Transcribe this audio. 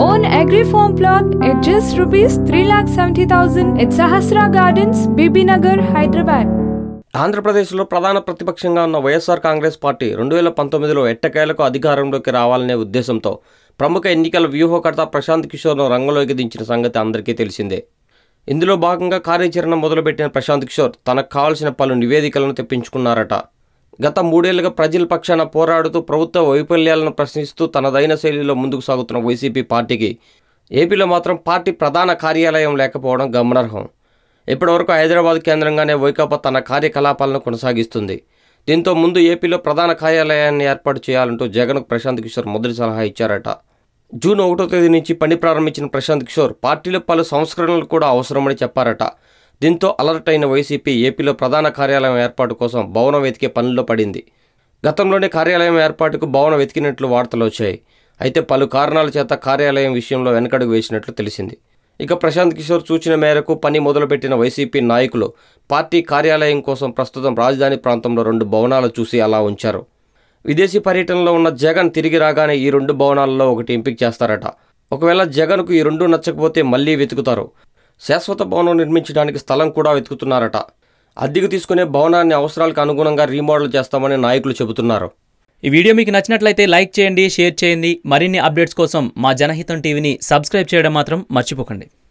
own agri farm plot at just rupees 3,70,000 at Sahasra Gardens, Bibinagar, Hyderabad. ఆంధ్రప్రదేశ్లో ప్రధాన ప్రతిపక్షంగా ఉన్న వైఎస్ఆర్ కాంగ్రెస్ పార్టీ 2019లో ఎట్టకేలకు అధికారంలోకి రావాలనే ఉద్దేశంతో ప్రముఖ ఎన్నికల వ్యూహకర్త ప్రశాంత్ కిషోర్ను రంగంలోకి దించిన సంగతి అందరికీ తెలిసిందే. ఇందులో భాగంగా కార్యాచరణ మొదలుపెట్టిన ప్రశాంత్ కిషోర్ తనకు కావాల్సిన పలు నివేదికలను తెప్పించుకున్నారట. గత 3 ఏళ్లుగా ప్రజల పక్షాన పోరాడుతూ ప్రభుత్వ వైఫల్యాలను ప్రశ్నిస్తూ తనదైన శైలిలో ముందుకు సాగుతున్న వైసీపీ పార్టీకి ఏపీలో మాత్రం పార్టీ ప్రధాన కార్యాలయం లేకపోవడం గమనార్హం. ఇప్పటివరకు హైదరాబాద్ కేంద్రంగానే వైకాపా తన కార్యకలాపాలను కొనసాగిస్తుంది. దీంతో ముందు ఏపీలో ప్రధాన కార్యాలయాన్ని ఏర్పాటు చేయాలంటూ జగన్కు ప్రశాంత్ కిషోర్ మొదటి సలహా ఇచ్చారట. జూన్ 1వ తేదీ నుంచి పని ప్రారంభించిన ప్రశాంత్ కిషోర్ పార్టీలో పలు సంస్కరణలు కూడా అవసరమని చెప్పారట. దీంతో అలర్ట్ అయిన వైసీపీ ఏపీలో ప్రధాన కార్యాలయం ఏర్పాటు కోసం భవనం వెతికే పనుల్లో పడింది. గతంలోనే కార్యాలయం ఏర్పాటుకు భవనం వెతికినట్లు వార్తలు వచ్చాయి. అయితే పలు కారణాల చేత కార్యాలయం విషయంలో వెనకడుగు వేసినట్లు తెలిసింది. ఇక ప్రశాంత్ కిషోర్ సూచన మేరకు పని మొదలుపెట్టిన వైసీపీ నాయకులు పార్టీ కార్యాలయం కోసం ప్రస్తుతం రాజధాని ప్రాంతంలో 2 భవనాలు చూసి అలా ఉంచారు. విదేశీ పర్యటనలో ఉన్న జగన్ తిరిగి రాగానే ఈ 2 భవనాలలో ఒకటి ఎంపిక చేస్తారట. ఒకవేళ జగన్కు ఈ 2 నచ్చకపోతే మళ్లీ వెతుకుతారు. శాశ్వత భవనం నిర్మించడానికి స్థలం కూడా వెతుకుతున్నారట. అద్దెకు తీసుకునే భవనాన్ని అవసరాలకు అనుగుణంగా రీమోడల్ చేస్తామని నాయకులు చెబుతున్నారు. ఈ వీడియో మీకు నచ్చినట్లయితే లైక్ చేయండి, షేర్ చేయండి. మరిన్ని అప్డేట్స్ కోసం మా జనహితం టీవీని సబ్స్క్రైబ్ చేయడం మాత్రం మర్చిపోకండి.